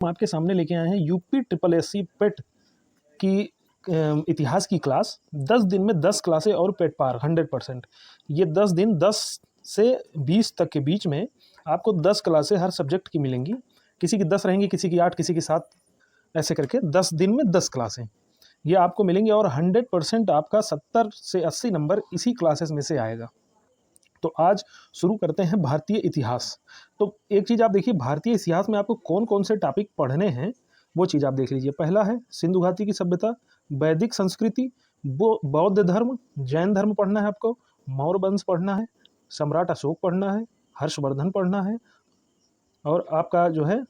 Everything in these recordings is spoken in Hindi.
हम आपके सामने लेके आए हैं यूपी ट्रिपल एससी पेट की इतिहास की क्लास। 10 दिन में 10 क्लासें और पेट पार 100%। ये 10 दिन 10 से 20 तक के बीच में आपको 10 क्लासें हर सब्जेक्ट की मिलेंगी। किसी की 10 रहेंगी, किसी की 8, किसी की 7, ऐसे करके 10 दिन में 10 क्लासें ये आपको मिलेंगी और 100% आपका 70 से 80 नंबर इसी क्लासेस में से आएगा। तो आज शुरू करते हैं भारतीय इतिहास। तो एक चीज़ आप देखिए, भारतीय इतिहास में आपको कौन कौन से टॉपिक पढ़ने हैं वो चीज़ आप देख लीजिए। पहला है सिंधु घाटी की सभ्यता, वैदिक संस्कृति, बौद्ध धर्म, जैन धर्म पढ़ना है आपको, मौर्य वंश पढ़ना है, सम्राट अशोक पढ़ना है, हर्षवर्धन पढ़ना है, और आपका जो है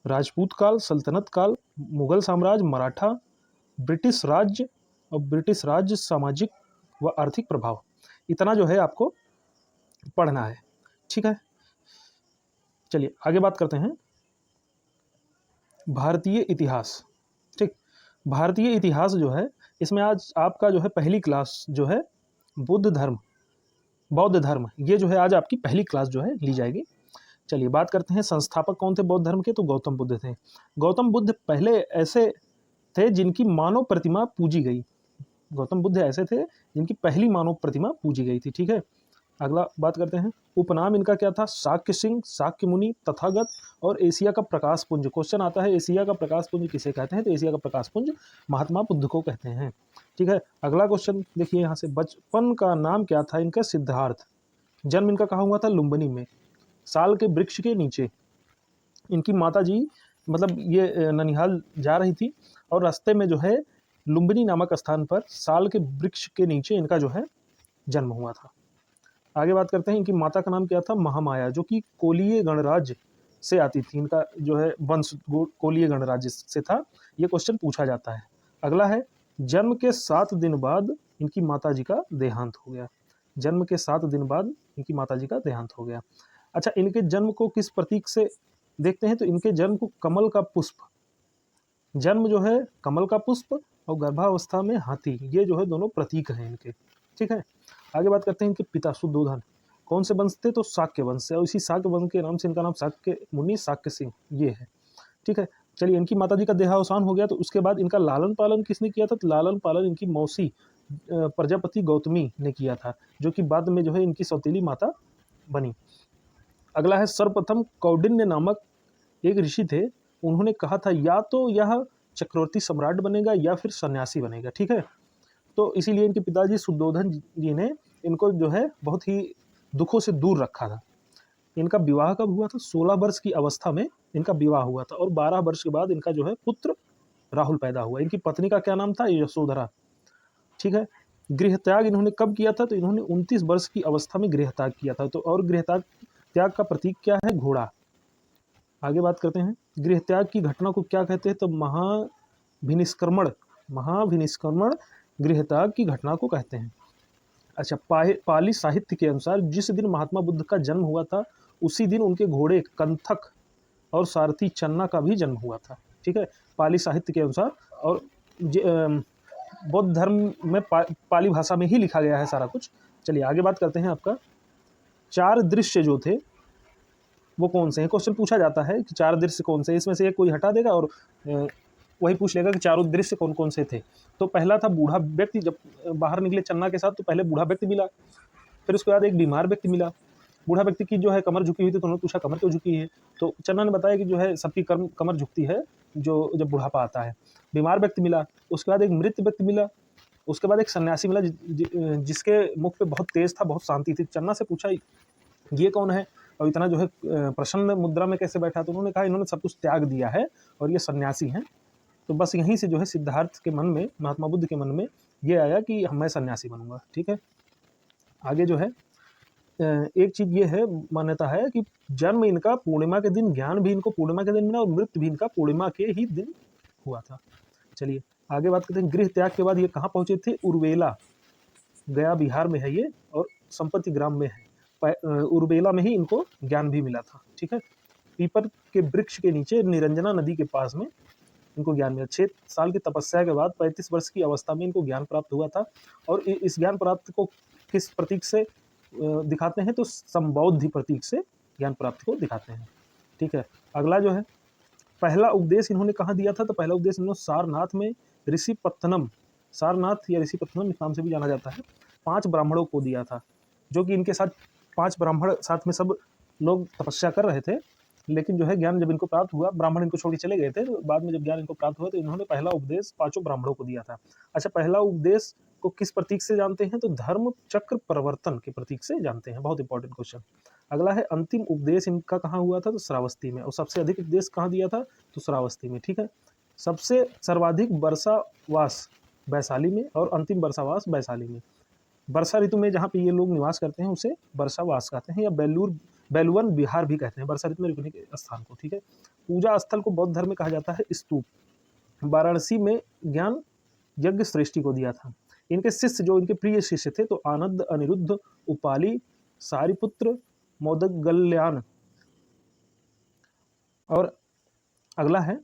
राजपूत काल, सल्तनत काल, मुगल साम्राज्य, मराठा, ब्रिटिश राज्य और ब्रिटिश राज्य सामाजिक व आर्थिक प्रभाव, इतना जो है आपको पढ़ना है। ठीक है, चलिए आगे बात करते हैं भारतीय इतिहास। ठीक, भारतीय इतिहास जो है इसमें आज आपका जो है पहली क्लास जो है बौद्ध धर्म, ये जो है आज आपकी पहली क्लास जो है ली जाएगी। चलिए बात करते हैं संस्थापक कौन थे बौद्ध धर्म के, तो गौतम बुद्ध थे। गौतम बुद्ध पहले ऐसे थे जिनकी मानव प्रतिमा पूजी गई। गौतम बुद्ध ऐसे थे जिनकी पहली मानव प्रतिमा पूजी गई थी। ठीक है, अगला बात करते हैं उपनाम इनका क्या था, शाक्य सिंह, शाक्य मुनि, तथागत और एशिया का प्रकाश पुंज। क्वेश्चन आता है एशिया का प्रकाश पुंज किसे कहते हैं, तो एशिया का प्रकाश पुंज महात्मा बुद्ध को कहते हैं। ठीक है, अगला क्वेश्चन देखिए यहाँ से, बचपन का नाम क्या था इनका, सिद्धार्थ। जन्म इनका कहाँ हुआ था, लुम्बिनी में, साल के वृक्ष के नीचे। इनकी माता जी मतलब ये ननिहाल जा रही थी और रास्ते में जो है लुम्बिनी नामक स्थान पर साल के वृक्ष के नीचे इनका जो है जन्म हुआ था। आगे बात करते हैं इनकी माता का नाम क्या था, महामाया, जो कि कोलीय गणराज्य से आती थी। इनका जो है वंश कोलीय गणराज्य से था। ये क्वेश्चन पूछा जाता है। अगला है जन्म के 7 दिन बाद इनकी माता जी का देहांत हो गया। जन्म के 7 दिन बाद इनकी माता जी का देहांत हो गया। अच्छा, इनके जन्म को किस प्रतीक से देखते हैं, तो इनके जन्म को कमल का पुष्प, जन्म जो है कमल का पुष्प और गर्भावस्था में हाथी, ये जो है दोनों प्रतीक हैं इनके। ठीक है, आगे बात करते हैं इनके पिता शुद्धोधन कौन से वंश थे, तो शाक्य वंश से, और इसी शाक्य वंश के नाम से इनका नाम शाक्य मुनि, शाक्य सिंह ये है। ठीक है, चलिए इनकी माता जी का देहावसान हो गया, तो उसके बाद इनका लालन पालन किसने किया था, तो लालन पालन इनकी मौसी प्रजापति गौतमी ने किया था, जो कि बाद में जो है इनकी सौतेली माता बनी। अगला है सर्वप्रथम कौंडिन्य नामक एक ऋषि थे, उन्होंने कहा था या तो यह चक्रवर्ती सम्राट बनेगा या फिर सन्यासी बनेगा। ठीक है, तो इसीलिए इनके पिताजी शुद्धोधन जी ने इनको जो है बहुत ही दुखों से दूर रखा था। इनका विवाह कब हुआ था, 16 वर्ष की अवस्था में इनका विवाह हुआ था और 12 वर्ष के बाद इनका जो है पुत्र राहुल पैदा हुआ। इनकी पत्नी का क्या नाम था, यशोधरा। ठीक है, गृह त्याग इन्होंने कब किया था, तो इन्होंने 29 वर्ष की अवस्था में गृह त्याग किया था। तो और गृह त्याग का प्रतीक क्या है, घोड़ा। आगे बात करते हैं गृह त्याग की घटना को क्या कहते हैं, तो महाभिनिष्क्रमण गृह त्याग की घटना को कहते हैं। अच्छा, पाली साहित्य के अनुसार जिस दिन महात्मा बुद्ध का जन्म हुआ था उसी दिन उनके घोड़े कंथक और सारथी चन्ना का भी जन्म हुआ था। ठीक है, पाली साहित्य के अनुसार, और बौद्ध धर्म में पाली भाषा में ही लिखा गया है सारा कुछ। चलिए आगे बात करते हैं आपका 4 दृश्य जो थे वो कौन से हैं। क्वेश्चन पूछा जाता है कि 4 दृश्य कौन से, इसमें से एक कोई हटा देगा और वही पूछ लेगा कि चारों दृश्य कौन कौन से थे। तो पहला था बूढ़ा व्यक्ति, जब बाहर निकले चन्ना के साथ तो पहले बूढ़ा व्यक्ति मिला, फिर उसके बाद एक बीमार व्यक्ति मिला। बूढ़ा व्यक्ति की जो है कमर झुकी हुई थी, तो उन्होंने पूछा कमर क्यों झुकी है, तो चन्ना ने बताया कि जो है सबकी कमर झुकती है जो जब बुढ़ापा आता है। बीमार व्यक्ति मिला, उसके बाद एक मृत व्यक्ति मिला, उसके बाद एक सन्यासी मिला जिसके मुख पे बहुत तेज था, बहुत शांति थी। चन्ना से पूछा ये कौन है और इतना जो है प्रसन्न मुद्रा में कैसे बैठा, तो उन्होंने कहा इन्होंने सब कुछ त्याग दिया है और ये सन्यासी हैं। तो बस यहीं से जो है सिद्धार्थ के मन में, महात्मा बुद्ध के मन में ये आया कि मैं सन्यासी बनूंगा। ठीक है, आगे जो है एक चीज़ ये है, मान्यता है कि जन्म इनका पूर्णिमा के दिन, ज्ञान भी इनको पूर्णिमा के दिन मिला और मृत्यु भी इनका पूर्णिमा के ही दिन हुआ था। चलिए आगे बात करते हैं गृह त्याग के बाद ये कहाँ पहुँचे थे, उर्वेला, गया बिहार में है ये और संपत्ति ग्राम में है। उर्वेला में ही इनको ज्ञान भी मिला था। ठीक है, पीपल के वृक्ष के नीचे निरंजना नदी के पास में इनको ज्ञान मिला। 6 साल की तपस्या के बाद 35 वर्ष की अवस्था में इनको ज्ञान प्राप्त हुआ था। और इस ज्ञान प्राप्त को किस प्रतीक से दिखाते हैं, तो संबौद्धि प्रतीक से ज्ञान प्राप्ति को दिखाते हैं। ठीक है, अगला जो है पहला उपदेश इन्होंने कहाँ दिया था? तो पहला उपदेश इन्होंने सारनाथ में ऋषिपत्तनम, सारनाथ या ऋषिपत्तनम इस नाम से भी जाना जाता है, 5 ब्राह्मणों को दिया था, जो कि इनके साथ 5 ब्राह्मण साथ में सब लोग तपस्या कर रहे थे। लेकिन जो है ज्ञान जब इनको प्राप्त हुआ, ब्राह्मण इनको छोड़ के चले गए थे, तो बाद में जब ज्ञान इनको प्राप्त हुआ तो इन्होंने पहला उपदेश 5 ब्राह्मणों को दिया था। अच्छा, पहला उपदेश को किस प्रतीक से जानते हैं? तो धर्म चक्र प्रवर्तन के प्रतीक से जानते हैं। बहुत इंपॉर्टेंट क्वेश्चन। अगला है अंतिम उपदेश इनका कहाँ हुआ था? तो श्रावस्ती में। और सबसे अधिक उपदेश कहाँ दिया था? तो श्रावस्ती में। ठीक है। सबसे सर्वाधिक वर्षावास वैशाली में और अंतिम वर्षावास वैशाली में। वर्षा ऋतु में जहाँ पे ये लोग निवास करते हैं उसे वर्षावास कहते हैं, या बेलुवन विहार भी कहते हैं, वर्षा ऋतु में रुकने के स्थान को। ठीक है। पूजा स्थल को बौद्ध धर्म में कहा जाता है स्तूप। वाराणसी में ज्ञान यज्ञ श्रेष्ठी को दिया था। इनके शिष्य, जो इनके प्रिय शिष्य थे, तो आनंद, अनिरुद्ध, उपाली, सारिपुत्र, मोदगल्यान। और अगला है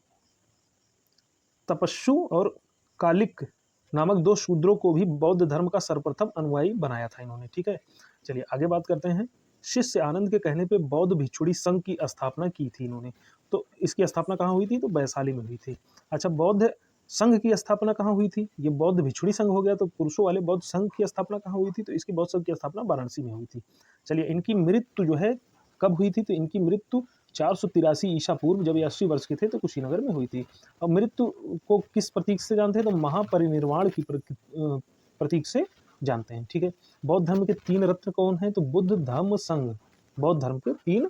तपस्सु और कालिक नामक 2 शूद्रों को भी बौद्ध धर्म का सर्वप्रथम अनुयायी बनाया था इन्होंने। ठीक है। चलिए आगे बात करते हैं। शिष्य आनंद के कहने पे बौद्ध भिक्षुणी संघ की स्थापना की थी इन्होंने। तो इसकी स्थापना कहाँ हुई थी? तो वैशाली में हुई थी। अच्छा, बौद्ध संघ की स्थापना कहाँ हुई थी? ये बौद्ध भिक्षुणी संघ हो गया। तो पुरुषों वाले बौद्ध संघ की स्थापना कहाँ हुई थी? तो इसकी बौद्ध संघ की स्थापना वाराणसी में हुई थी। चलिए, इनकी मृत्यु जो है कब हुई थी? तो इनकी मृत्यु 483 ईसा पूर्व, जब ये 80 वर्ष के थे, तो कुशीनगर में हुई थी। और मृत्यु को किस प्रतीक से जानते हैं? तो महापरिनिर्वाण की प्रतीक से जानते हैं। ठीक है। बौद्ध धर्म के 3 रत्न कौन हैं? तो बुद्ध, धम्म, संघ। बौद्ध धर्म के 3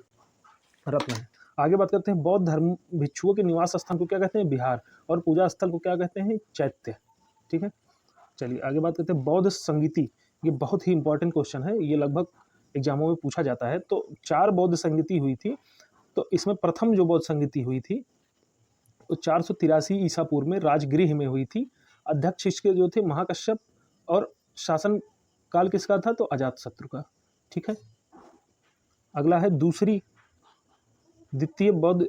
रत्न हैं। आगे बात करते हैं। बौद्ध धर्म भिक्षुओं के निवास स्थान को क्या कहते हैं? विहार। और पूजा स्थल को क्या कहते हैं? चैत्य। ठीक है। चलिए आगे बात करते हैं। बौद्ध संगीति, ये बहुत ही इंपॉर्टेंट क्वेश्चन है, ये लगभग एग्जामों में पूछा जाता है। तो 4 बौद्ध संगीति हुई थी। तो इसमें प्रथम जो बौद्ध संगीति हुई थी तो 483 ईसा पूर्व में राजगृह में हुई थी। अध्यक्ष इसके जो थे महाकश्यप, और शासन काल किसका था? तो अजातशत्रु का। ठीक है। अगला है द्वितीय बौद्ध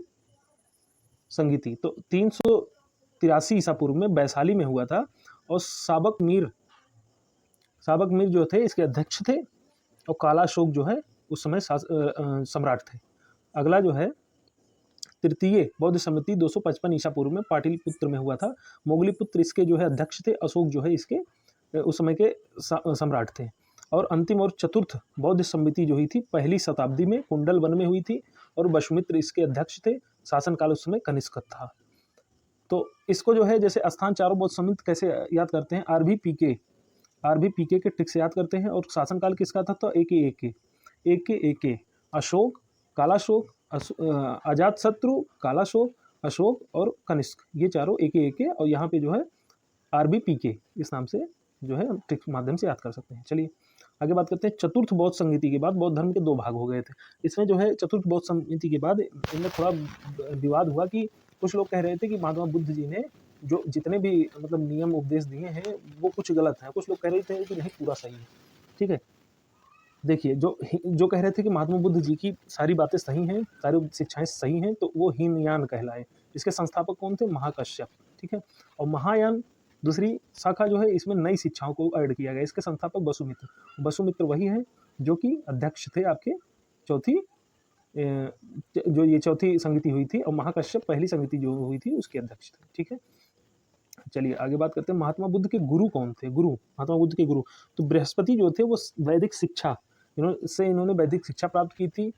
संगीति। तो 383 ईसा पूर्व में वैशाली में हुआ था, और साबक मीर जो थे इसके अध्यक्ष थे, और कालाशोक जो है उस समय सम्राट थे। अगला जो है तृतीय बौद्ध समिति 255 ईसा पूर्व में पाटलिपुत्र में हुआ था। मोगलीपुत्र इसके जो है अध्यक्ष थे, अशोक जो है इसके उस समय के सम्राट थे। और अंतिम और चतुर्थ बौद्ध समिति जो हुई थी 1ली शताब्दी में कुंडल वन में हुई थी, और वसुमित्र इसके अध्यक्ष थे। शासनकाल उस समय कनिष्क था। तो इसको जो है जैसे स्थान चारों बौद्ध समिति कैसे याद करते हैं? आरबीपीके के ट्रिक से याद करते हैं। और शासनकाल किसका था? तो एके अशोक, कालाशोक, अजातशत्रु, कालाशोक, अशोक और कनिष्क, ये चारों एके। और यहाँ पे जो है आरबीपीके इस नाम से जो है हम ट्रिक के माध्यम से याद कर सकते हैं। चलिए आगे बात करते हैं। चतुर्थ बौद्ध संगीति के बाद बौद्ध धर्म के 2 भाग हो गए थे। इसमें जो है चतुर्थ बौद्ध संगीति के बाद इनमें थोड़ा विवाद हुआ कि कुछ लोग कह रहे थे कि महात्मा बुद्ध जी ने जो जितने भी मतलब नियम उपदेश दिए हैं वो कुछ गलत है। कुछ लोग कह रहे थे कि नहीं, पूरा सही है। ठीक है। देखिए, जो कह रहे थे कि महात्मा बुद्ध जी की सारी बातें सही हैं, सारी शिक्षाएं सही हैं, तो वो हीनयान कहलाए। इसके संस्थापक कौन थे? महाकश्यप। ठीक है। और महायान दूसरी शाखा जो है, इसमें नई शिक्षाओं को ऐड किया गया। इसके संस्थापक वसुमित्र वही हैं जो कि अध्यक्ष थे आपके जो ये चौथी संगीति हुई थी, और महाकश्यप 1ली संगीति जो हुई थी उसके अध्यक्ष थे। ठीक है। चलिए आगे बात करते हैं। महात्मा बुद्ध के गुरु कौन थे? महात्मा बुद्ध के गुरु तो बृहस्पति जो थे, वो वैदिक शिक्षा इन्होंने वैदिक शिक्षा प्राप्त की थी।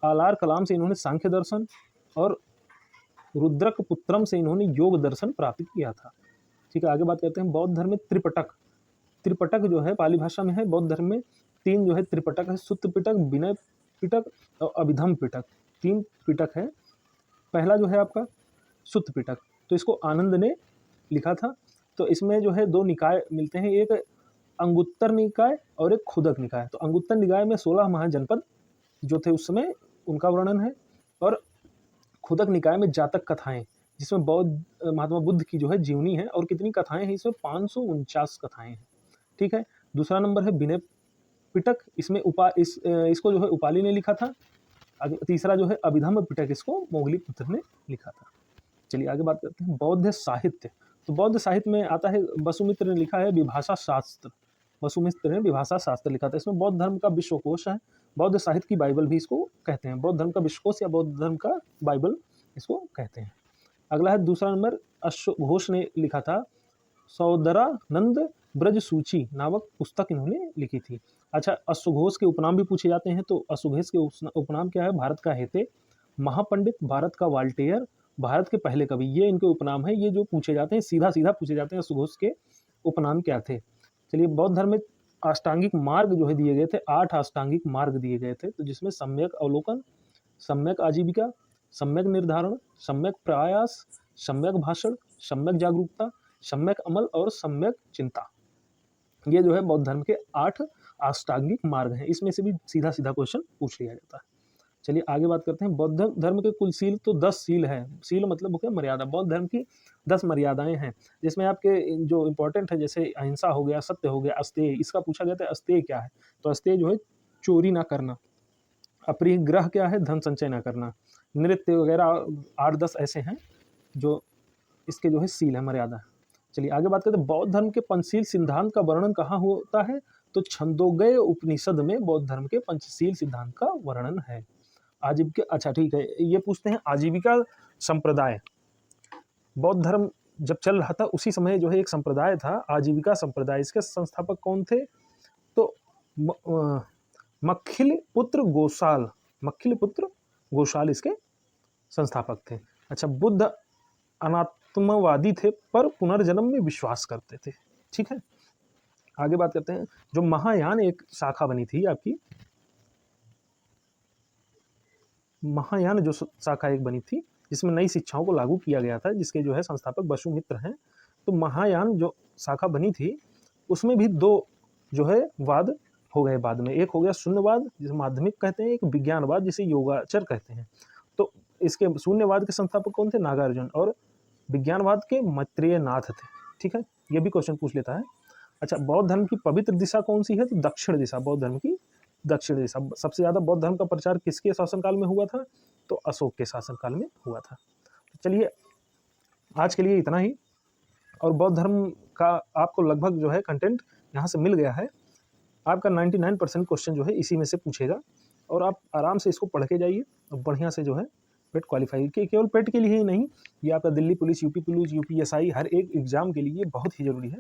आलार कलाम से इन्होंने सांख्य दर्शन, और रुद्रक पुत्रम से इन्होंने योग दर्शन प्राप्त किया था। ठीक है। आगे बात करते हैं। बौद्ध धर्म में त्रिपटक जो है पाली भाषा में है। बौद्ध धर्म में 3 जो है त्रिपटक है, सुत्त पिटक, विनय पिटक और अभिधम पिटक। 3 पिटक है। पहला जो है आपका सुत्त पिटक, तो इसको आनंद ने लिखा था। तो इसमें जो है 2 निकाय मिलते हैं, एक अंगुत्तर निकाय और एक खुदक निकाय। तो अंगुत्तर निकाय में 16 महाजनपद जो थे उस समय उनका वर्णन है, और खुदक निकाय में जातक कथाएं, जिसमें महात्मा बुद्ध की जो है जीवनी है। और कितनी कथाएं हैं इसमें? 549 कथाएं हैं। ठीक है। दूसरा नंबर है विनय पिटक, इसमें इसको जो है उपाली ने लिखा था। तीसरा जो है अभिधम्म पिटक, इसको मोगलीपुत्र ने लिखा था। चलिए आगे बात करते हैं। बौद्ध साहित्य। तो बौद्ध साहित्य में आता है, वसुमित्र ने लिखा है विभाषा शास्त्र। वसुमित्र ने विभाषा शास्त्र लिखा था। इसमें बौद्ध धर्म का विश्वकोश है। बौद्ध साहित्य की बाइबल भी इसको कहते हैं। बौद्ध धर्म का विश्वकोश या बौद्ध धर्म का बाइबल इसको कहते हैं। अगला है दूसरा नंबर, अश्वघोष ने लिखा था सौदरानंद ब्रज सूची नामक पुस्तक इन्होंने लिखी थी। अच्छा, अश्वघोष के उपनाम भी पूछे जाते हैं, तो अश्वघोष के उपनाम क्या है? भारत का हेते, महापंडित, भारत का वाल्टेयर, भारत के पहले कवि, ये इनके उपनाम है। ये जो पूछे जाते हैं सीधा सीधा पूछे जाते हैं अश्वघोष के उपनाम क्या थे। चलिए, बौद्ध धर्म में अष्टांगिक मार्ग जो है दिए गए थे, 8 अष्टांगिक मार्ग दिए गए थे, तो जिसमें सम्यक अवलोकन, सम्यक आजीविका, सम्यक निर्धारण, सम्यक प्रयास, सम्यक भाषण, सम्यक जागरूकता, सम्यक अमल और सम्यक चिंता, ये जो है बौद्ध धर्म के 8 अष्टांगिक मार्ग हैं। इसमें से भी सीधा सीधा क्वेश्चन पूछ लिया जाता है। चलिए आगे बात करते हैं। बौद्ध धर्म के कुल सील तो 10 सील है। सील मतलब हो गया मर्यादा। बौद्ध धर्म की 10 मर्यादाएं हैं, जिसमें आपके जो इंपॉर्टेंट है, जैसे अहिंसा हो गया, सत्य हो गया, अस्तेय, इसका पूछा गया था अस्तेय क्या है, तो अस्तेय जो है चोरी ना करना। अपरिग्रह क्या है? धन संचय ना करना। नृत्य वगैरह 8-10 ऐसे हैं जो इसके जो है सील है, मर्यादा है। चलिए आगे बात करते हैं। बौद्ध धर्म के पंचशील सिद्धांत का वर्णन कहाँ होता है? तो छंदोगय उपनिषद में बौद्ध धर्म के पंचशील सिद्धांत का वर्णन है। आजीविका, अच्छा ठीक है, ये पूछते हैं आजीविका संप्रदाय। बौद्ध धर्म जब चल रहा था उसी समय जो है एक संप्रदाय था, आजीविका संप्रदाय। इसके संस्थापक कौन थे? तो मक्खिल पुत्र गोसाल, मक्खिल पुत्र गोसाल इसके संस्थापक थे। अच्छा, बुद्ध अनात्मवादी थे पर पुनर्जन्म में विश्वास करते थे। ठीक है, आगे बात करते हैं। जो महायान एक शाखा बनी थी आपकी, महायान जो शाखा एक बनी थी जिसमें नई शिक्षाओं को लागू किया गया था, जिसके जो है संस्थापक वसुमित्र हैं। तो महायान जो शाखा बनी थी उसमें भी 2 जो है वाद हो गए बाद में। एक हो गया शून्यवाद जिसे माध्यमिक कहते हैं, एक विज्ञानवाद जिसे योगाचर कहते हैं। तो इसके शून्यवाद के संस्थापक कौन थे? नागार्जुन। और विज्ञानवाद के मैत्रेय नाथ थे। ठीक है, ये भी क्वेश्चन पूछ लेता है। अच्छा, बौद्ध धर्म की पवित्र दिशा कौन सी है? तो दक्षिण दिशा, बौद्ध धर्म की दक्षिण दिशा। सबसे ज्यादा बौद्ध धर्म का प्रचार किसके शासनकाल में हुआ था? तो अशोक के शासनकाल में हुआ था। तो चलिए आज के लिए इतना ही। और बौद्ध धर्म का आपको लगभग जो है कंटेंट यहाँ से मिल गया है। आपका 99% क्वेश्चन जो है इसी में से पूछेगा, और आप आराम से इसको पढ़ के जाइए और बढ़िया से जो है पेट क्वालिफाई के, केवल पेट के लिए ही नहीं, ये आपका Delhi police, UP police, UPSI हर एक एग्जाम के लिए बहुत ही ज़रूरी है।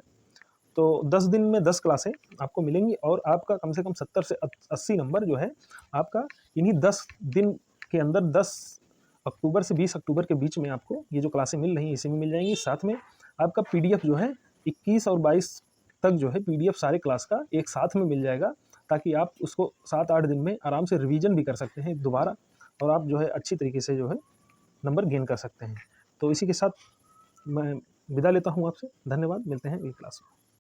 तो 10 दिन में 10 क्लासें आपको मिलेंगी, और आपका कम से कम 70 से 80 नंबर जो है आपका इन्हीं 10 दिन के अंदर 10 अक्टूबर से 20 अक्टूबर के बीच में आपको ये जो क्लासें मिल रही हैं इसी में मिल जाएंगी। साथ में आपका पीडीएफ जो है 21 और 22 तक जो है पीडीएफ सारे क्लास का एक साथ में मिल जाएगा, ताकि आप उसको 7-8 दिन में आराम से रिवीजन भी कर सकते हैं दोबारा, और आप जो है अच्छी तरीके से जो है नंबर गेन कर सकते हैं। तो इसी के साथ मैं विदा लेता हूँ आपसे। धन्यवाद, मिलते हैं अगली क्लास में।